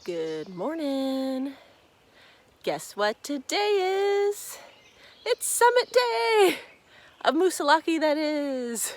Good morning. Guess what today is? It's summit day of Moosilauke, that is.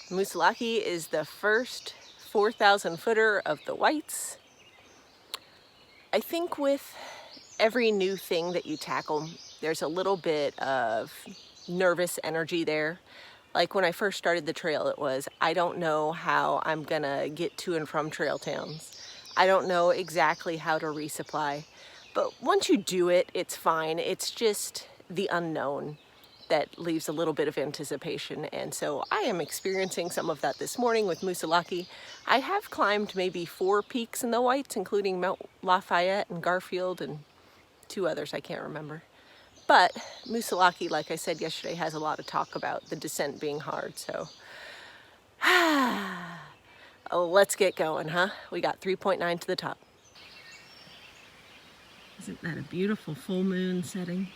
Moosilauke is the first 4,000 footer of the Whites. I think with every new thing that you tackle, there's a little bit of nervous energy there. Like when I first started the trail, it was, I don't know how I'm gonna get to and from trail towns. I don't know exactly how to resupply. But once you do it, it's fine. It's just the unknown that leaves a little bit of anticipation. And so I am experiencing some of that this morning with Moosilauke. I have climbed maybe 4 peaks in the Whites, including Mount Lafayette and Garfield and 2 others I can't remember. But Moosilauke, like I said yesterday, has a lot of talk about the descent being hard. So let's get going, huh? We got 3.9 to the top. Isn't that a beautiful full moon setting?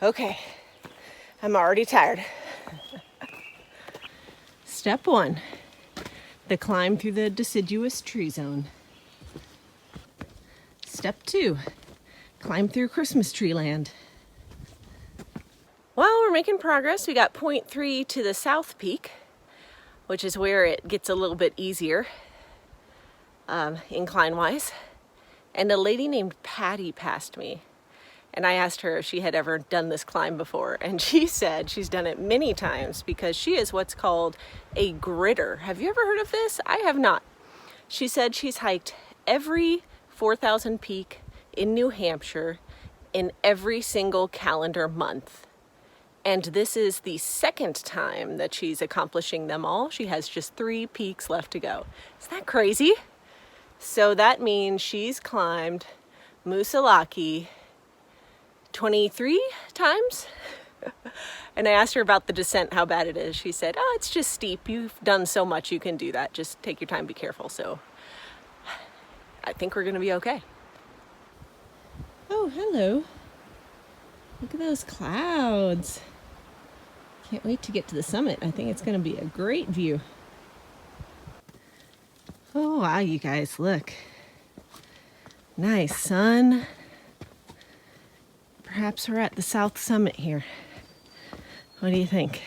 Okay, I'm already tired. Step 1, the climb through the deciduous tree zone. Step 2, climb through Christmas tree land. Well, we're making progress. We got 0.3 to the south peak, which is where it gets a little bit easier incline-wise. And a lady named Patty passed me. And I asked her if she had ever done this climb before. And she said she's done it many times because she is what's called a gritter. Have you ever heard of this? I have not. She said she's hiked every 4,000 peak in New Hampshire in every single calendar month. And this is the second time that she's accomplishing them all. She has just 3 peaks left to go. Isn't that crazy? So that means she's climbed Moosilauke 23 times. And I asked her about the descent, how bad it is. She said, oh, it's just steep. You've done so much, you can do that. Just take your time, be careful. So I think we're gonna be okay. Oh, hello. Look at those clouds. Can't wait to get to the summit. I think it's gonna be a great view. Oh, wow, you guys, look. Nice sun. Perhaps we're at the south summit here. What do you think?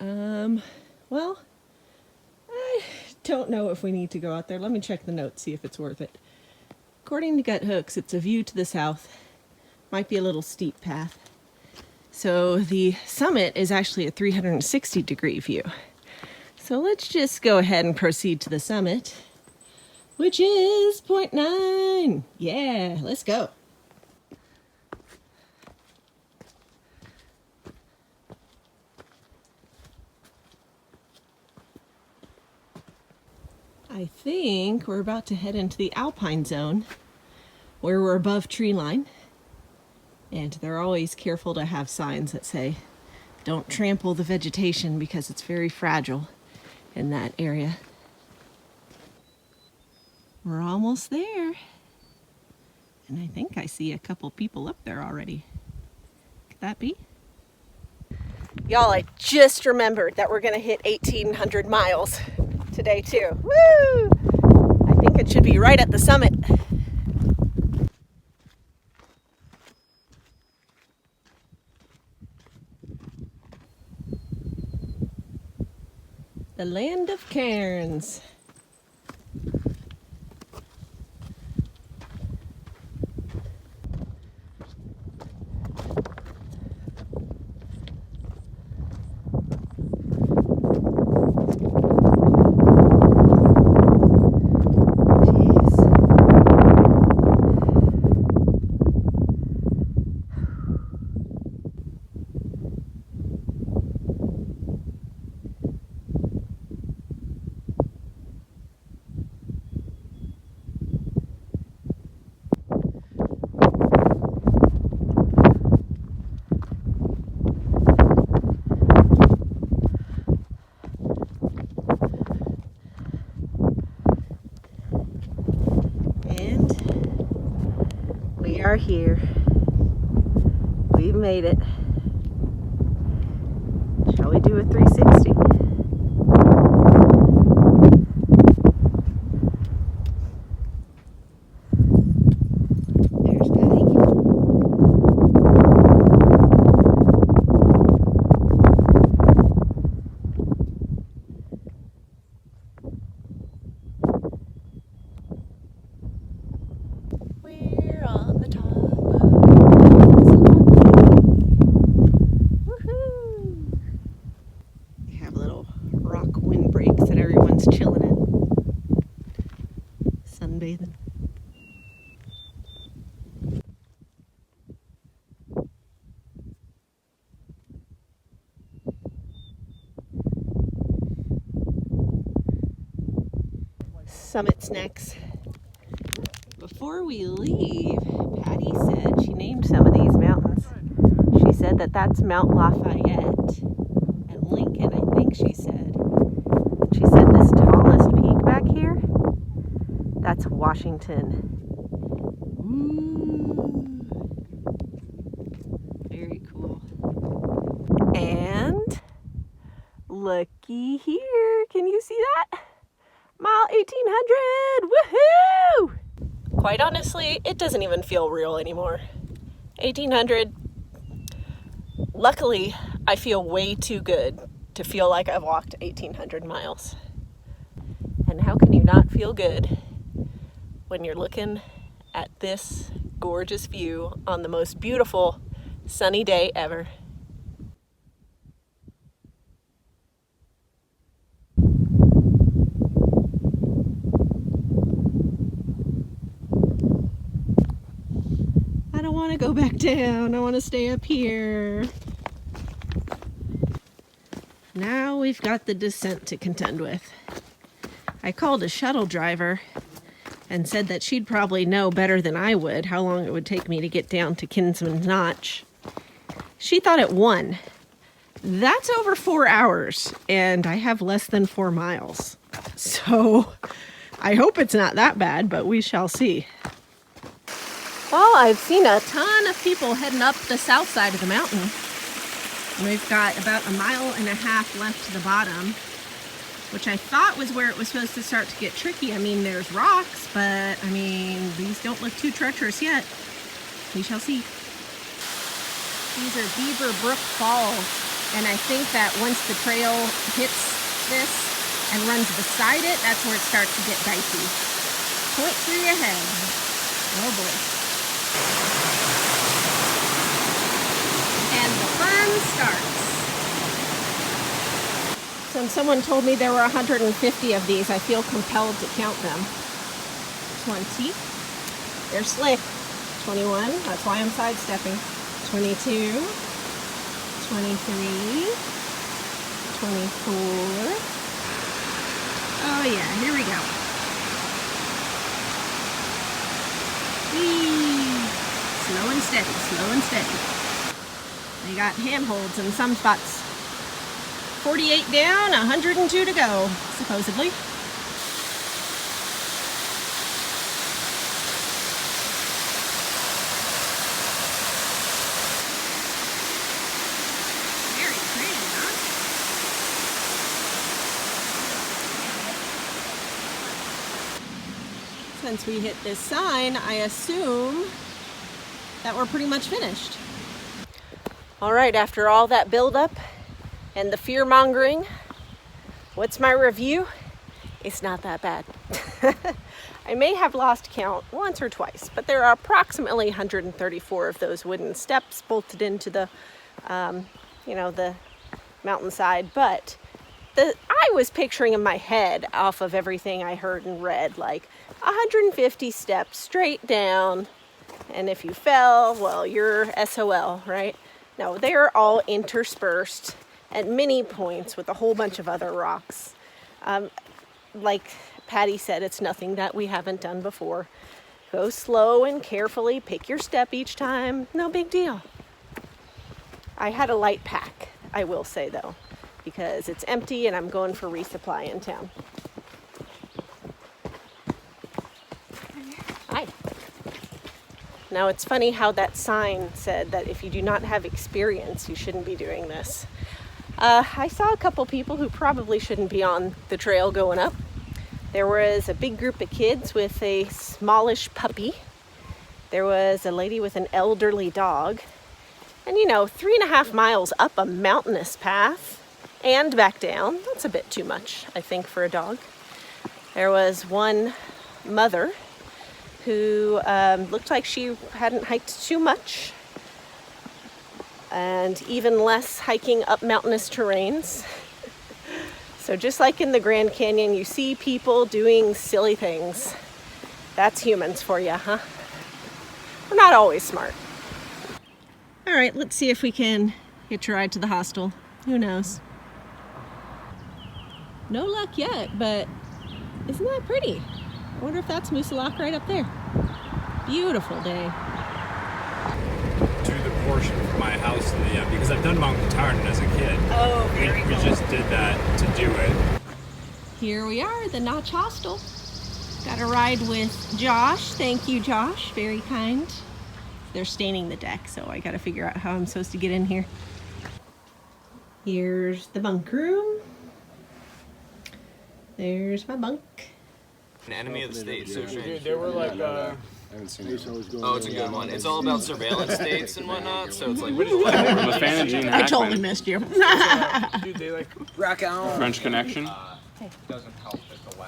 Well, I don't know if we need to go out there. Let me check the notes, see if it's worth it. According to Gut Hooks, it's a view to the south. Might be a little steep path. So the summit is actually a 360-degree view. So let's just go ahead and proceed to the summit, which is 0.9. Yeah, let's go. I think we're about to head into the alpine zone where we're above tree line. And they're always careful to have signs that say, don't trample the vegetation because it's very fragile in that area. We're almost there. And I think I see a couple people up there already. Could that be? Y'all, I just remembered that we're gonna hit 1,800 miles today too. Woo! I think it should be right at the summit. The land of cairns. We are here. We've made it. Shall we do a 360? summit snacks. Before we leave, Patty said she named some of these mountains. She said that that's Mount Lafayette and Lincoln, I think she said. She said this tallest peak back here, that's Washington. Ooh. Very cool. And looky here, can you see that? Mile 1800, woohoo! Quite honestly, it doesn't even feel real anymore. 1800, luckily, I feel way too good to feel like I've walked 1800 miles. And how can you not feel good when you're looking at this gorgeous view on the most beautiful sunny day ever? I don't want to go back down. I want to stay up here. Now we've got the descent to contend with. I called a shuttle driver and said that she'd probably know better than I would how long it would take me to get down to Kinsman Notch. She thought it 1. That's over 4 hours, and I have less than 4 miles. So I hope it's not that bad, but we shall see. Well, I've seen a ton of people heading up the south side of the mountain. We've got about 1.5 miles left to the bottom, which I thought was where it was supposed to start to get tricky. I mean, there's rocks, but I mean, these don't look too treacherous yet. We shall see. These are Beaver Brook Falls, and I think that once the trail hits this and runs beside it, that's where it starts to get dicey. 0.3 ahead. Oh boy. And the fun starts. Since someone told me there were 150 of these, I feel compelled to count them. 20. They're slick. 21. That's why I'm sidestepping. 22. 23. 24. Oh yeah, here we go. Whee! Slow and steady, slow and steady. They got handholds in some spots. 48 down, 102 to go, supposedly. Very pretty, huh? Since we hit this sign, I assume that we're pretty much finished. All right, after all that buildup and the fear-mongering, what's my review? It's not that bad. I may have lost count once or twice, but there are approximately 134 of those wooden steps bolted into the, the mountainside. But I was picturing in my head, off of everything I heard and read, like 150 steps straight down, and if you fell, well, you're SOL, right? No, they are all interspersed at many points with a whole bunch of other rocks. Like Patty said, it's nothing that we haven't done before. Go slow and carefully, pick your step each time, no big deal. I had a light pack, I will say though, because it's empty and I'm going for resupply in town. Hi. Now it's funny how that sign said that if you do not have experience, you shouldn't be doing this. I saw a couple people who probably shouldn't be on the trail going up. There was a big group of kids with a smallish puppy. There was a lady with an elderly dog. And 3.5 miles up a mountainous path and back down, that's a bit too much, I think, for a dog. There was one mother who looked like she hadn't hiked too much, and even less hiking up mountainous terrains. So just like in the Grand Canyon, you see people doing silly things. That's humans for you, huh? We're not always smart. All right, let's see if we can hitch a ride to the hostel. Who knows? No luck yet, but isn't that pretty? I wonder if that's Moosilauke right up there. Beautiful day. To the portion from my house to the because I've done Mount Katahdin as a kid. Oh, very We cool. just did that to do it. Here we are, the Notch Hostel. Got a ride with Josh. Thank you, Josh. Very kind. They're staining the deck, so I gotta figure out how I'm supposed to get in here. Here's the bunk room. There's my bunk. An enemy of the state, so strange. They were like, Oh, it's a good one. It's all about surveillance states and whatnot, so it's like... I'm a fan of Gene Hackman. I totally missed you. dude, they like... Rock out. French Connection.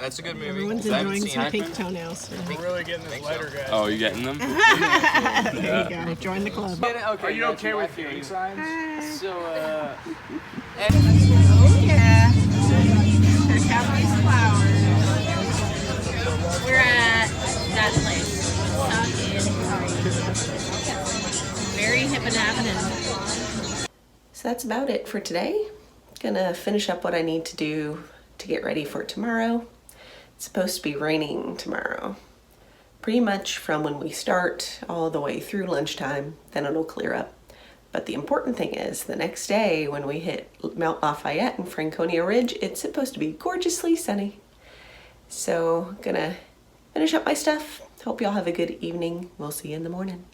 That's a good movie. Everyone's I haven't enjoying seen some it. pink toenails. We're really getting this lighter, guys. Oh, you getting them? There you go. Join the club. Are you okay with gang signs? So, Oh yeah. Check out these flowers. We're at that place. Very hip and happening. So that's about it for today. Gonna finish up what I need to do to get ready for tomorrow. It's supposed to be raining tomorrow. Pretty much from when we start all the way through lunchtime, then it'll clear up. But the important thing is the next day when we hit Mount Lafayette and Franconia Ridge, it's supposed to be gorgeously sunny. So gonna finish up my stuff. Hope y'all have a good evening. We'll see you in the morning.